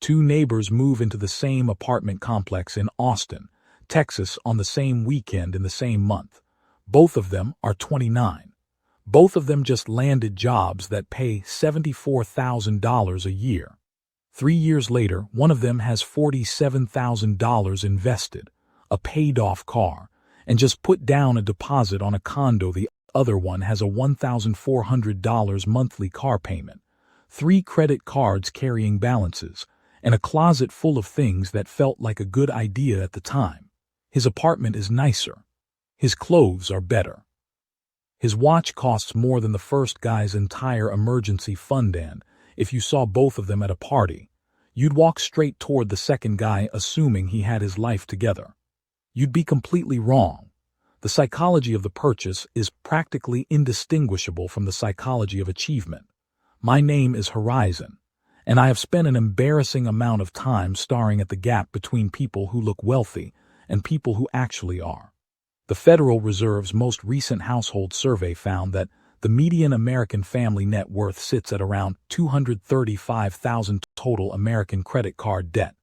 Two neighbors move into the same apartment complex in Austin, Texas on the same weekend in the same month. Both of them are 29. Both of them just landed jobs that pay $74,000 a year. 3 years later, one of them has $47,000 invested, a paid-off car, and just put down a deposit on a condo. The other one has a $1,400 monthly car payment, 3 credit cards carrying balances, and a closet full of things that felt like a good idea at the time. His apartment is nicer. His clothes are better. His watch costs more than the first guy's entire emergency fund, and if you saw both of them at a party, you'd walk straight toward the second guy assuming he had his life together. You'd be completely wrong. The psychology of the purchase is practically indistinguishable from the psychology of achievement. My name is Horizon, and I have spent an embarrassing amount of time staring at the gap between people who look wealthy and people who actually are. The Federal Reserve's most recent household survey found that the median American family net worth sits at around $235,000. Total American credit card debt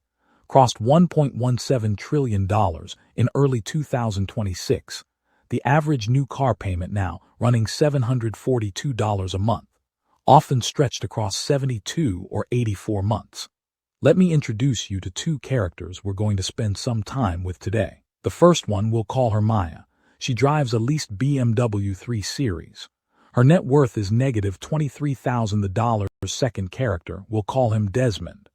crossed $1.17 trillion in early 2026. The average new car payment now running $742 a month, often stretched across 72 or 84 months. Let me introduce you to 2 characters we're going to spend some time with today. The first one, we'll call her Maya. She drives a leased BMW 3 Series. Her net worth is negative $23,000. Second character, we'll call him Desmond.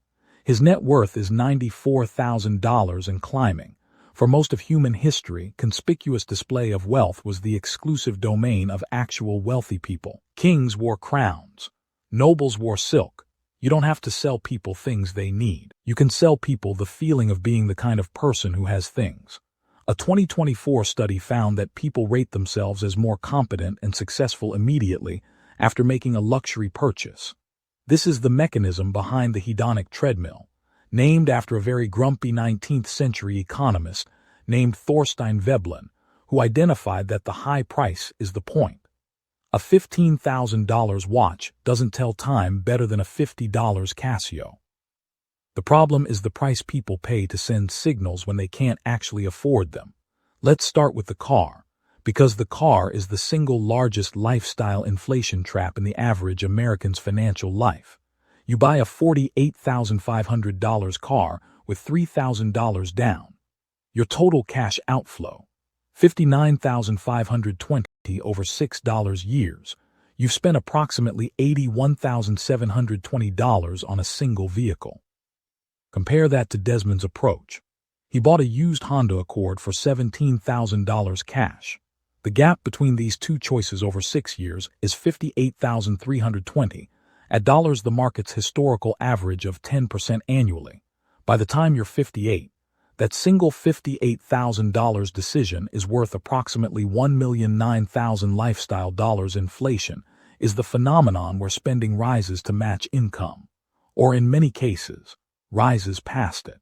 His net worth is $94,000 and climbing. For most of human history, conspicuous display of wealth was the exclusive domain of actual wealthy people. Kings wore crowns. Nobles wore silk. You don't have to sell people things they need. You can sell people the feeling of being the kind of person who has things. A 2024 study found that people rate themselves as more competent and successful immediately after making a luxury purchase. This is the mechanism behind the hedonic treadmill, named after a very grumpy 19th century economist named Thorstein Veblen, who identified that the high price is the point. A $15,000 watch doesn't tell time better than a $50 Casio. The problem is the price people pay to send signals when they can't actually afford them. Let's start with the car, because the car is the single largest lifestyle inflation trap in the average American's financial life. You buy a $48,500 car with $3,000 down. Your total cash outflow, $59,520 over $6 years. You've spent approximately $81,720 on a single vehicle. Compare that to Desmond's approach. He bought a used Honda Accord for $17,000 cash. The gap between these two choices over 6 years is $58,320, at dollars the market's historical average of 10% annually. By the time you're 58, that single $58,000 decision is worth approximately $1,009,000 lifestyle dollars. Inflation is the phenomenon where spending rises to match income, or in many cases, rises past it.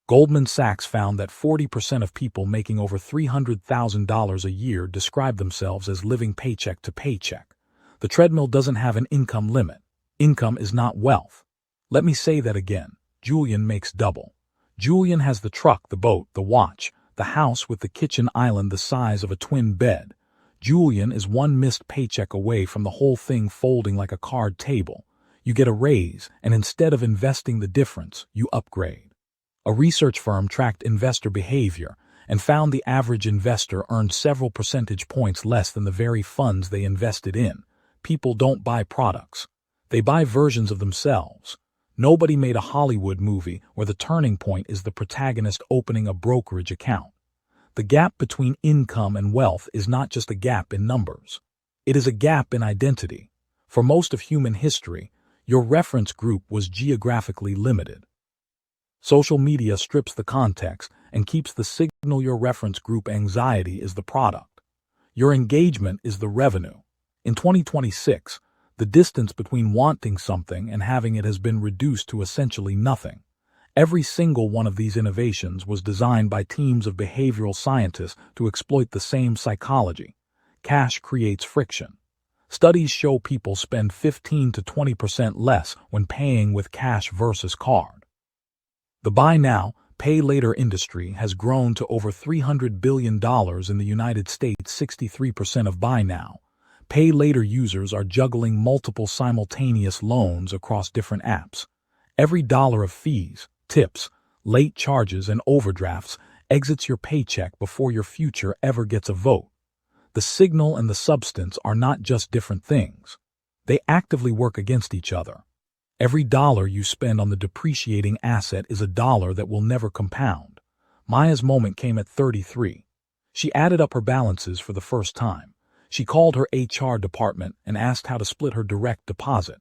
Goldman Sachs found that 40% of people making over $300,000 a year describe themselves as living paycheck to paycheck. The treadmill doesn't have an income limit. Income is not wealth. Let me say that again. Julian makes double. Julian has the truck, the boat, the watch, the house with the kitchen island the size of a twin bed. Julian is one missed paycheck away from the whole thing folding like a card table. You get a raise, and instead of investing the difference, you upgrade. A research firm tracked investor behavior and found the average investor earned several percentage points less than the very funds they invested in. People don't buy products. They buy versions of themselves. Nobody made a Hollywood movie where the turning point is the protagonist opening a brokerage account. The gap between income and wealth is not just a gap in numbers. It is a gap in identity. For most of human history, your reference group was geographically limited. Social media strips the context and keeps the signal. Your reference group anxiety is the product. Your engagement is the revenue. In 2026, the distance between wanting something and having it has been reduced to essentially nothing. Every single one of these innovations was designed by teams of behavioral scientists to exploit the same psychology. Cash creates friction. Studies show people spend 15 to 20% less when paying with cash versus card. The buy now, pay later industry has grown to over $300 billion in the United States. 63% of buy now, pay later users are juggling multiple simultaneous loans across different apps. Every dollar of fees, tips, late charges, and overdrafts exits your paycheck before your future ever gets a vote. The signal and the substance are not just different things. They actively work against each other. Every dollar you spend on the depreciating asset is a dollar that will never compound. Maya's moment came at 33. She added up her balances for the first time. She called her HR department and asked how to split her direct deposit.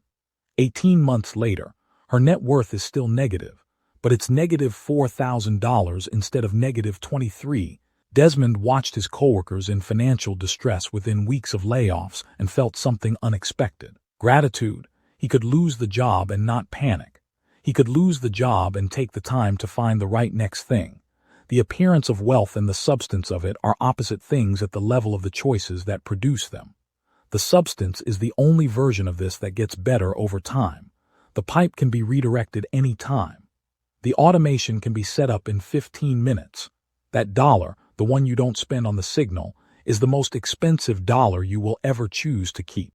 18 months later, her net worth is still negative, but it's negative $4,000 instead of negative 23. Desmond watched his coworkers in financial distress within weeks of layoffs and felt something unexpected. Gratitude. He could lose the job and not panic. He could lose the job and take the time to find the right next thing. The appearance of wealth and the substance of it are opposite things at the level of the choices that produce them. The substance is the only version of this that gets better over time. The pipe can be redirected any time. The automation can be set up in 15 minutes. That dollar, the one you don't spend on the signal, is the most expensive dollar you will ever choose to keep.